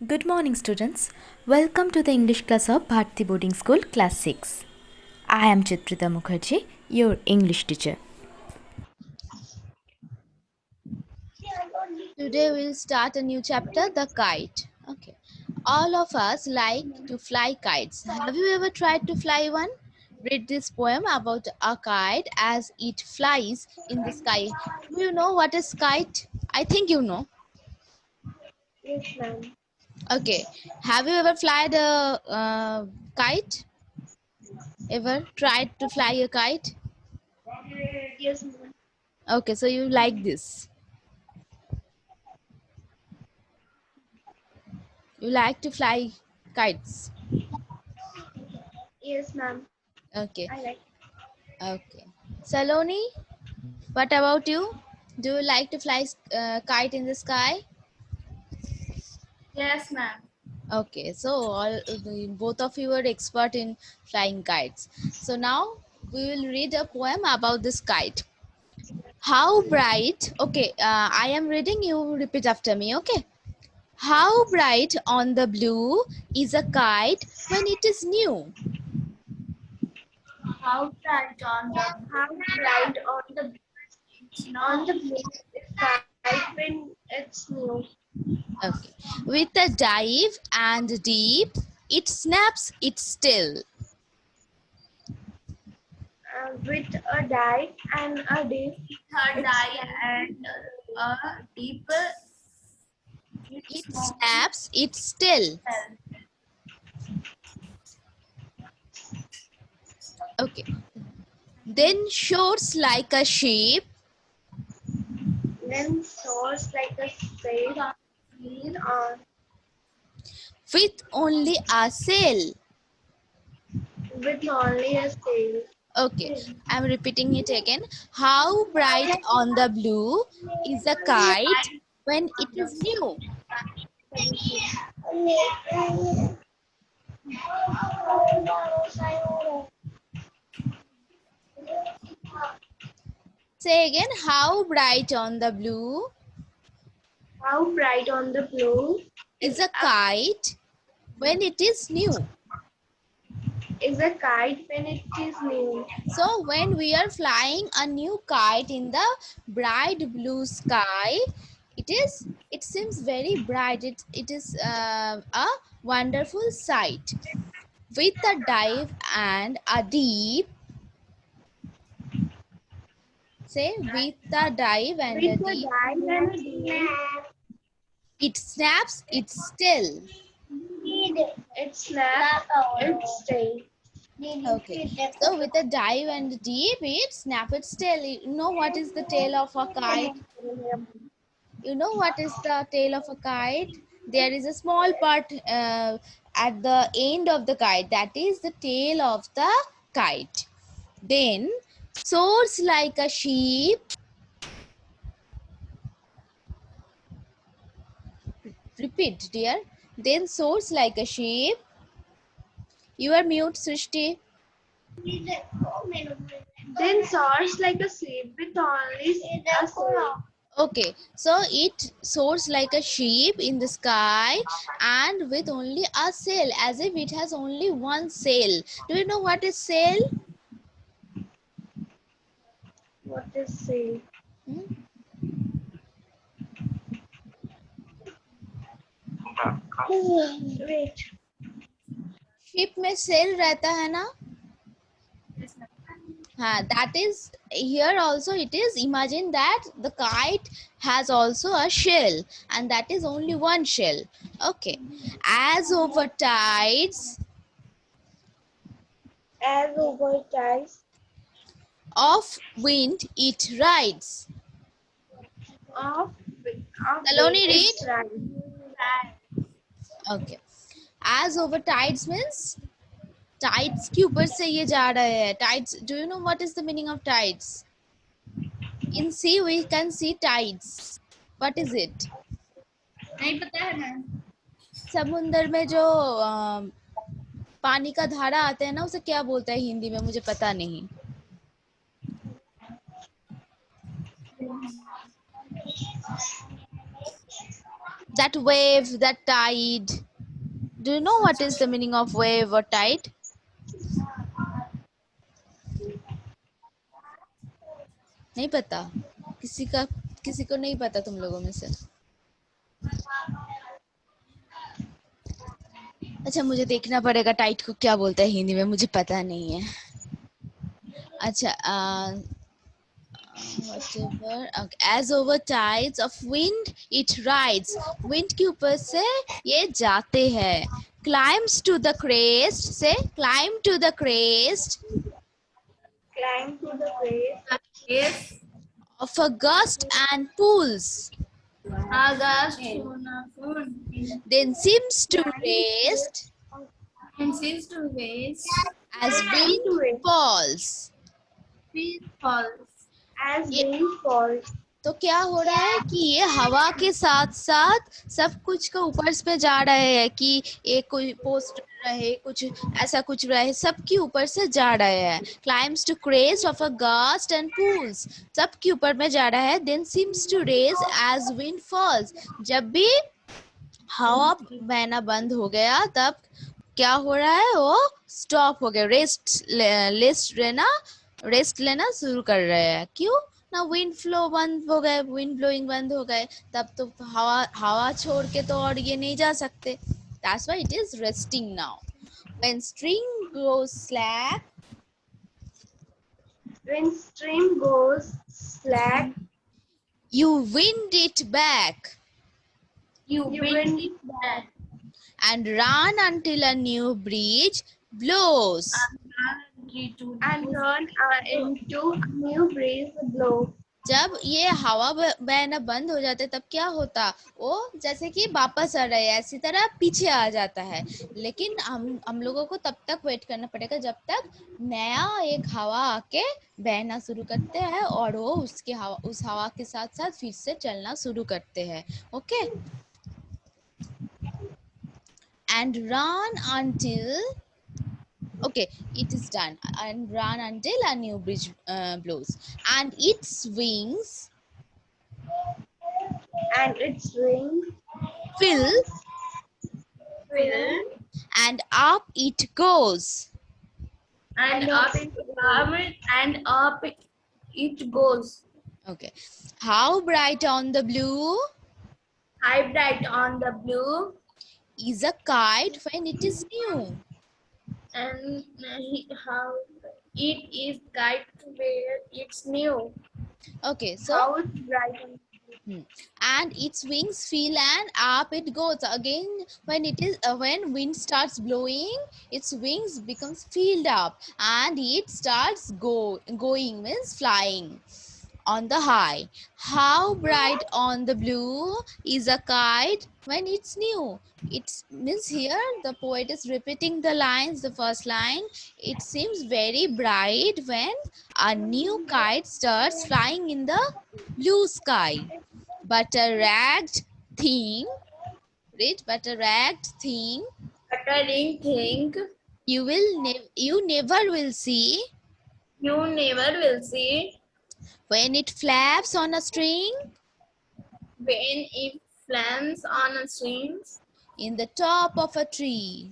Good morning, students. Welcome to the English class of Bharti Boarding School, Class 6. I am Chitrita Mukherjee, your English teacher. Today we'll start a new chapter, the kite. Okay. All of us like to fly kites. Have you ever tried to fly one? Read this poem about a kite as it flies in the sky. Do you know what is kite? I think you know. Yes, ma'am. Okay. Have you ever flied a kite? Ever tried to fly a kite? Yes, ma'am. Okay, so you like this. You like to fly kites. Yes, ma'am. Okay. I like. Okay. Saloni, what about you? Do you like to fly kite in the sky? Yes, ma'am. Okay, so both of you are expert in flying kites. So now we will read a poem about this kite. How bright, okay, I am reading, you repeat after me, okay? How bright on the blue is a kite when it is new? How bright on the blue sky when it's new. Okay, with a dive and deep, it snaps it still. With a die and a deep. With a die and a deep. It snaps it still. Okay. Then shores like a ship Then soars like a sail on with only a sail. with only a sail. Okay, I'm repeating it again. How bright on the blue is a kite when it is new? Say again, how bright on the blue How bright on the blue is a kite when it is new? is a kite when it is new. So when we are flying a new kite in the bright blue sky, it seems very bright. It is a wonderful sight. With a dive and a deep, say with a dive and a With a deep, dive and a deep, it snaps its still. it snaps its tail. Okay, so with a dive and deep, it snap its tail. You know what is the tail of a kite? You know what is the tail of a kite? There is a small part at the end of the kite, that is the tail of the kite. Then soars like a sheep. Repeat, dear. Then soars like a sheep. You are mute, Srishti. Then soars like a sheep with only a sail. Okay, so it soars like a sheep in the sky and with only a sail, as if it has only one sail. Do you know what is sail? What is sail? Hmm? Wait. Ship में cell रहता है ना? हाँ, that is here also it is. Imagine that the kite has also a shell and that is only one shell. Okay. As over tides As over tides of wind it rides. of Saloni, wind, read. it's right. Okay. As over tides means tides के ऊपर से ये जा रहा है. Tides, do you know what is the meaning of tides? In sea we can see tides. What is it? नहीं पता है ना. समुंदर में जो पानी का धारा आता है ना, उसे क्या बोलता है हिंदी में, मुझे पता नहीं. That wave, that tide. Do you know what is the meaning of wave or tide? नहीं पता? किसी को नहीं पता तुम लोगों में से? अच्छा, मुझे देखना पड़ेगा टाइड को क्या बोलते हैं हिंदी में, मुझे पता नहीं है. अच्छा, whatever. Okay. As over tides of wind, it rides. Wind के ऊपर से ये जाते हैं. Climbs to the crest. Say, climb to the crest. Climb to the crest Of a gust and pools. August Then seems to rest and seems to waste as wind falls. As wind falls. तो क्या हो रहा है कि ये हवा के साथ साथ सब कुछ का ऊपर पे जा रहे हैं कि एक कोई पोस्ट रहे, कुछ ऐसा कुछ रहे, सबके ऊपर से जा रहे हैं. Climbs to crest of a gust and pools. सबके ऊपर में जा रहा है. Then seems to rage as wind falls. जब भी हवा बहना बंद हो गया तब क्या हो रहा है, वो स्टॉप हो गया, रेस्ट लेना शुरू कर रहे हैं. क्यों ना? विंड फ्लो बंद हो गए, विंड ब्लोइंग बंद हो गए, तब तो हवा छोड़ के तो और ये नहीं जा सकते. That's why it is resting now. When stream goes slack, you wind it back and run until a new bridge blows. And run into new breeze blow. जब ये हवा बहना बंद हो जाते तब क्या होता, वो जैसे कि वापस आ रहा है ऐसी तरह पीछे आ जाता है. लेकिन हम लोगों को तब तक वेट करना पड़ेगा जब तक नया एक हवा आके बहना शुरू करते हैं और वो उस हवा के साथ साथ फिर से चलना शुरू करते हैं. Okay. And run until, okay, it is done. And run until a new bridge blows. And its wings fill and up it goes. And up it goes. Okay. How bright on the blue High bright on the blue, is a kite when it is new. and how it is kite where it's new. Okay, so How it's bright on and its wings fill and up it goes. Again, when wind starts blowing, its wings becomes filled up and it starts going means flying on the high. How bright on the blue is a kite when it's new. It means here the poet is repeating the lines, the first line. It seems very bright when a new kite starts flying in the blue sky. But a ragged thing, but a ragged thing, Buttering thing you never will see you never will see when it flaps on a string when it flames on a strings in the top of a tree.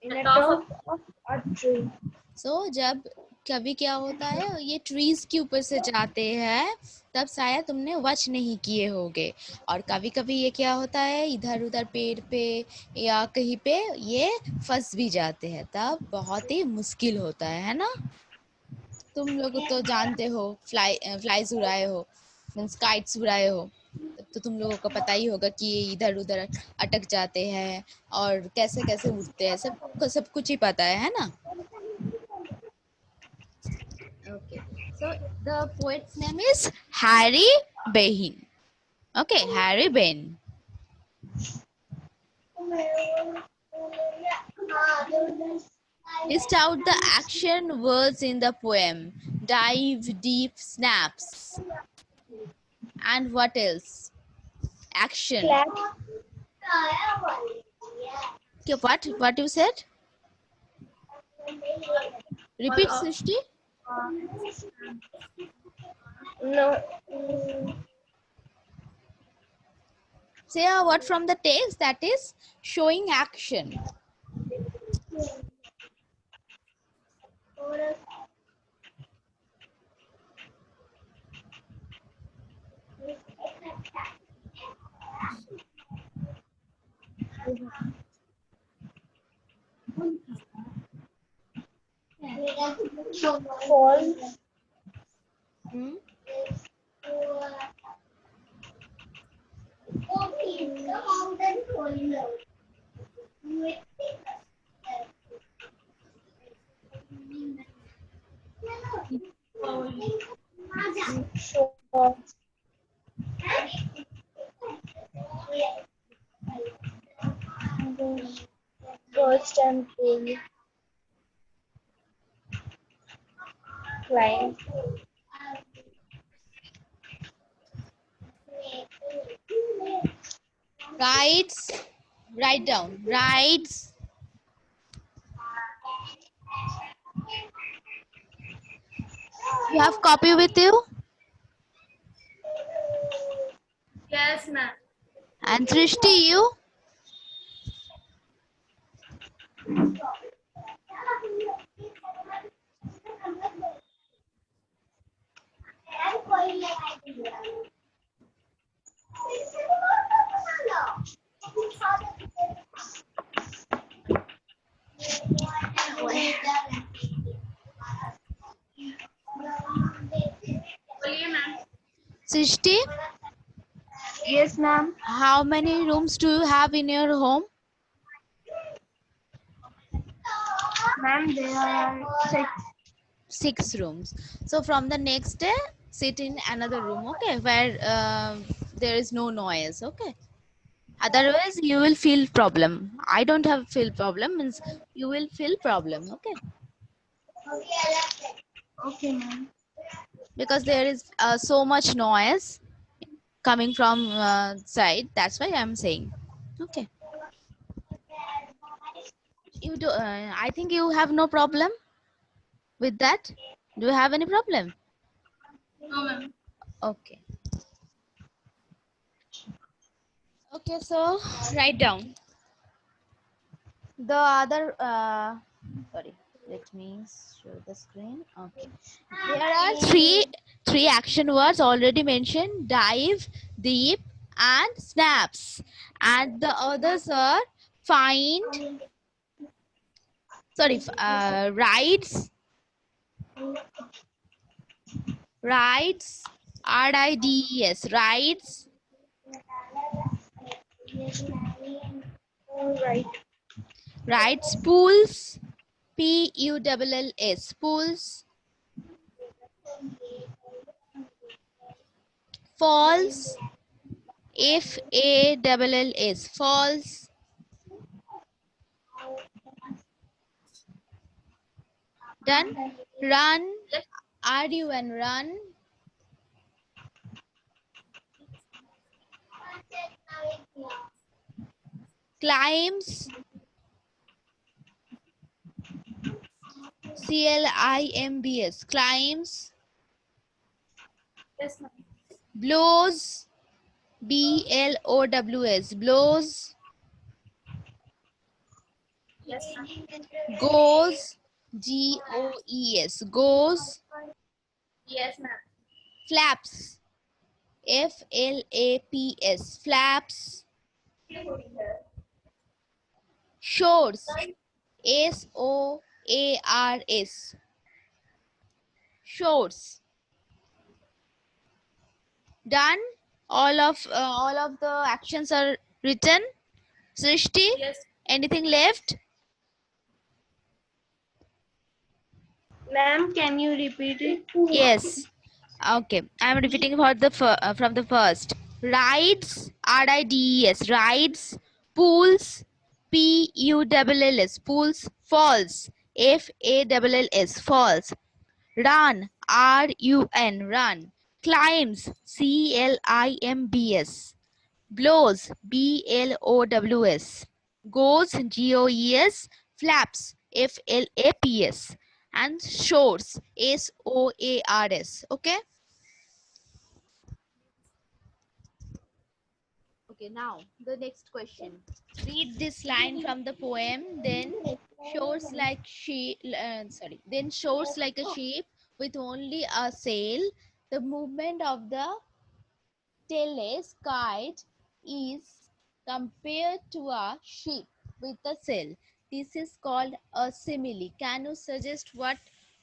in the top of a tree. So जब कभी क्या होता है, ये trees के ऊपर से जाते हैं तब शायद तुमने वॉच नहीं किए होगे. और कभी कभी ये क्या होता है, इधर उधर पेड़ पे या कहीं पे ये फंस भी जाते हैं, तब बहुत ही मुश्किल होता है ना. तुम लोग तो जानते हो, फ्लाइज उड़ाए हो, मीन्स काइट्स उड़ाए हो, तब तो तुम लोगों को पता ही होगा कि ये इधर उधर अटक जाते हैं और कैसे कैसे उड़ते हैं, सब कुछ ही पता है ना. Okay, so the poet's name is Harry Behin. Okay, Harry Behin. List out the action words in the poem. Dive, deep, snaps. And what else? Action. Okay, what you said? Repeat, Srishti. No. Say a word from the text that is showing action. False. Hmm? False. First and full. Line. Rights. Write down. Rights. You have copy with you? Yes, ma'am. And Srishti, you? Srishti, Yes, ma'am. how many rooms do you have in your home? Ma'am, there are 6. 6 rooms. So from the next day, sit in another room, okay, where there is no noise, okay. Otherwise, you will feel problem. I don't have feel problem, means you will feel problem, okay, Okay, ma'am. because there is so much noise coming from side. That's why I'm saying, okay. You do. I think you have no problem with that. Do you have any problem? No, ma'am. Okay. Okay, so write down the other. Sorry, let me show the screen. Okay, there are three action words already mentioned: dive, deep, and snaps. And the others are find. Sorry, rides, rides, rides, rides, All right. rides, pools, Pulls, pools, falls, Falls, falls, done, run, run, run, climbs, Climbs, climbs, Yes, ma'am. blows, Blows, blows, Yes, ma'am. goes, Goes, goes, Yes, ma'am. flaps, Flaps, flaps, shores, Soars, shores. Done. All of the actions are written. Srishti, Yes. anything left? Ma'am, can you repeat it? Yes. Okay, I'm repeating for from the first. Rides, rides, rides, pools, pools, falls, falls, run, run, climbs, climbs, blows, blows, goes, flaps, flaps, and shores, soars. Okay. Okay, now the next question. Read this line from the poem. Then shores like a sheep with only a sail. The movement of the tailless kite is compared to a sheep with a sail. This is called a simile. Can you suggest what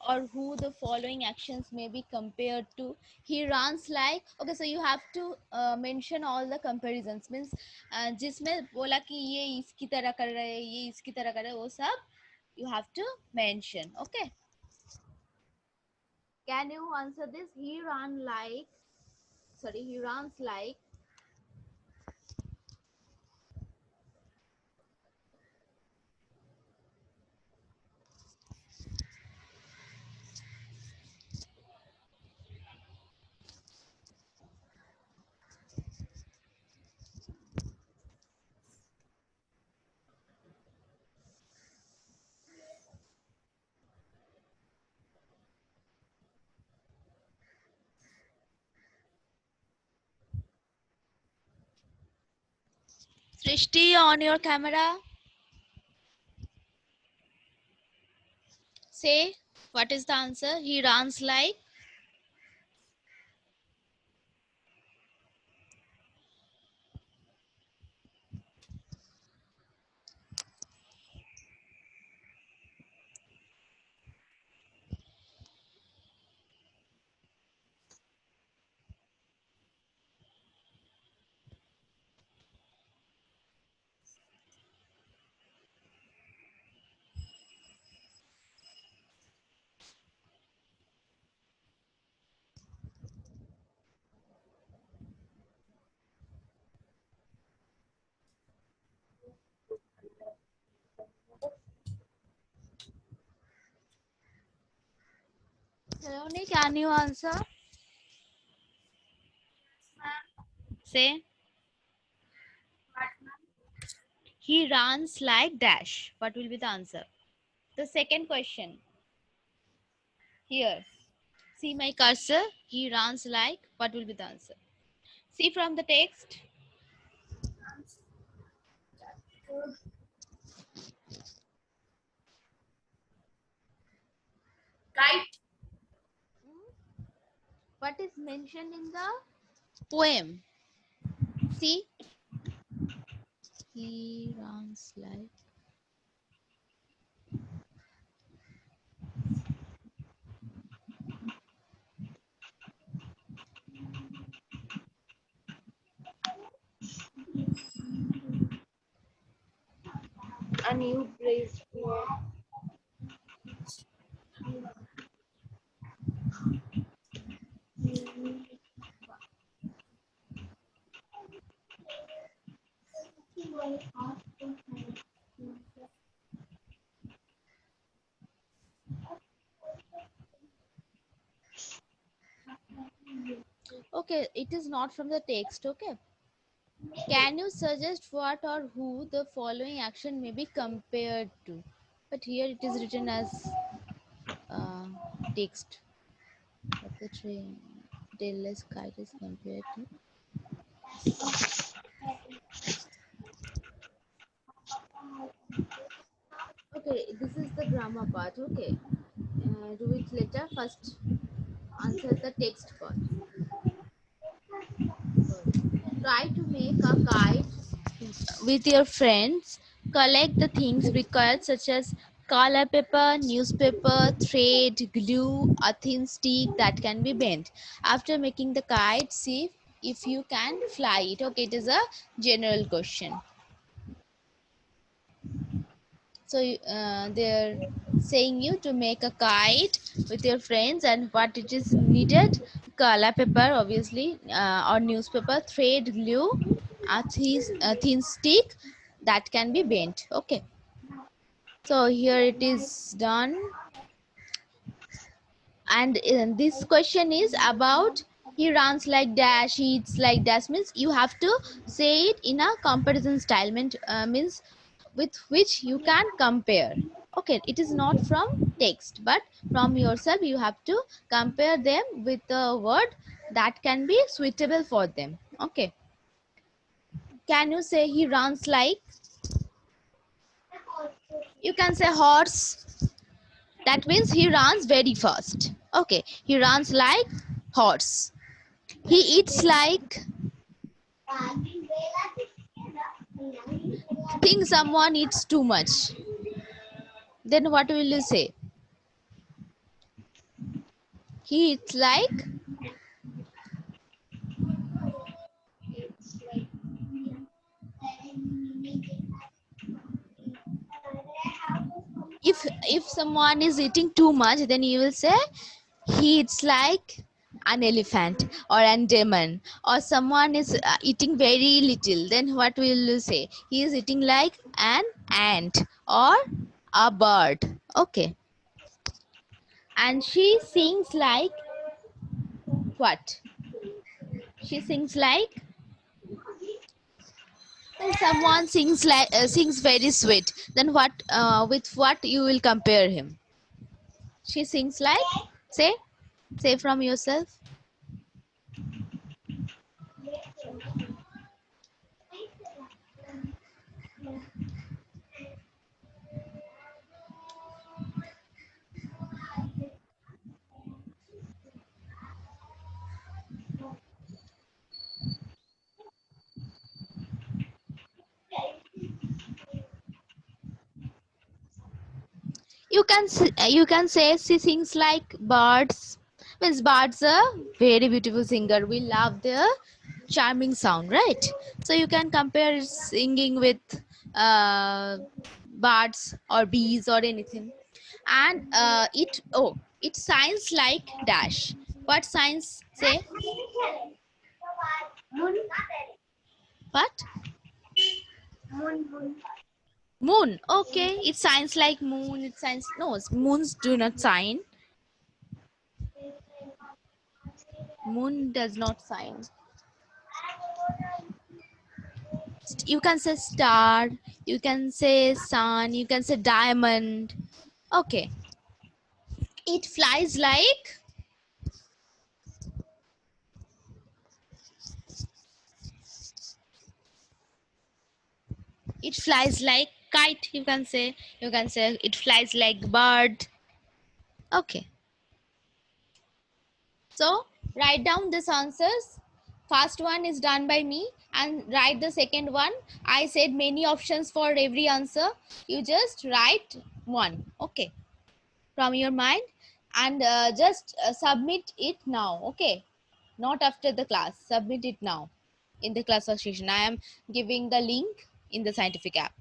or who the following actions may be compared to? He runs like, okay, so you have to mention all the comparisons, means जिसमें बोला कि ये इसकी तरह कर रहा है, ये इसकी तरह कर रहा है, वो सब you have to mention. Okay, can you answer this? He runs like. Srishti, on your camera. Say, what is the answer? He runs like. Saloni, can you answer? Say, he runs like dash. What will be the answer? The second question. Here. See my cursor. He runs like. What will be the answer? See from the text. Kite. What is mentioned in the poem? See. He runs like. A new place. Okay, it is not from the text. Okay. Can you suggest what or who the following action may be compared to? But here it is written as uh, text. What the train tailless kite is compared to. Okay, this is the grammar part. Okay, do it later. First, answer the text part. Try to make a kite with your friends. Collect the things required, such as color paper, newspaper, thread, glue, a thin stick that can be bent. After making the kite, see if you can fly it. Okay, it is a general question. So they're saying you to make a kite with your friends, and what it is needed: color paper, obviously, or newspaper, thread, glue, a thin stick that can be bent. Okay, so here it is done. And this question is about he runs like dash, he eats like dash, means you have to say it in a comparison style, means with which you can compare. Okay, it is not from text, but from yourself you have to compare them with a word that can be suitable for them. Okay, Can you say he runs like? You can say horse. That means he runs very fast. Okay, he runs like horse. He eats like. Think someone eats too much. Then what will you say? He eats like. If someone is eating too much, then you will say he eats like an elephant or an demon. Or someone is eating very little, then what will you say? He is eating like an ant or a bird. Okay. And she sings like what? She sings like, when someone sings very sweet, then what, with what you will compare him? She sings like, say from yourself. You can say she sings like birds. Means birds are very beautiful singer. We love their charming sound, right? So you can compare singing with uh, birds or bees or anything. And it sounds like dash. What signs say? Moon. What? Moon. Moon. Okay, it sounds like moon. It sounds, no, moons do not sign. Moon does not sign. You can say star, you can say sun, you can say diamond. Okay. It flies like. It flies like kite, you can say. You can say it flies like bird. Okay. So write down these answers. First one is done by me, and write the second one. I said many options for every answer. You just write one, okay, from your mind, and just submit it now, okay? Not after the class. Submit it now in the class session. I am giving the link in the scientific app.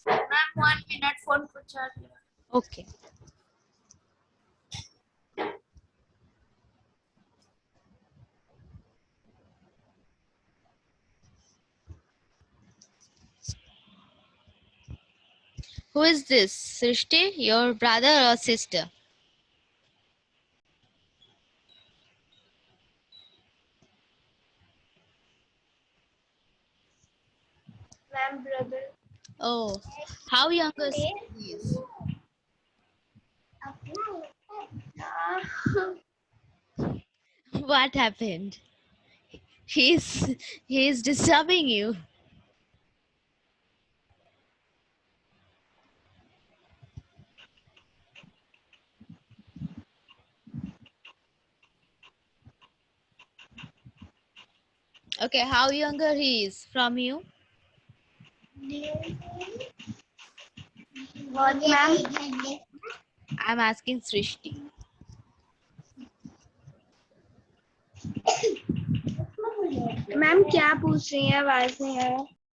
Ma'am, 1 minute phone को charge. Okay. Who is this? Srishti, your brother or sister? Ma'am, brother. Oh, how younger he is? What happened? He's he's disturbing you. Okay, how younger he is from you? What, ma'am? I'm asking Srishti. Ma'am क्या पूछ रही हैं, आवाज नहीं आया।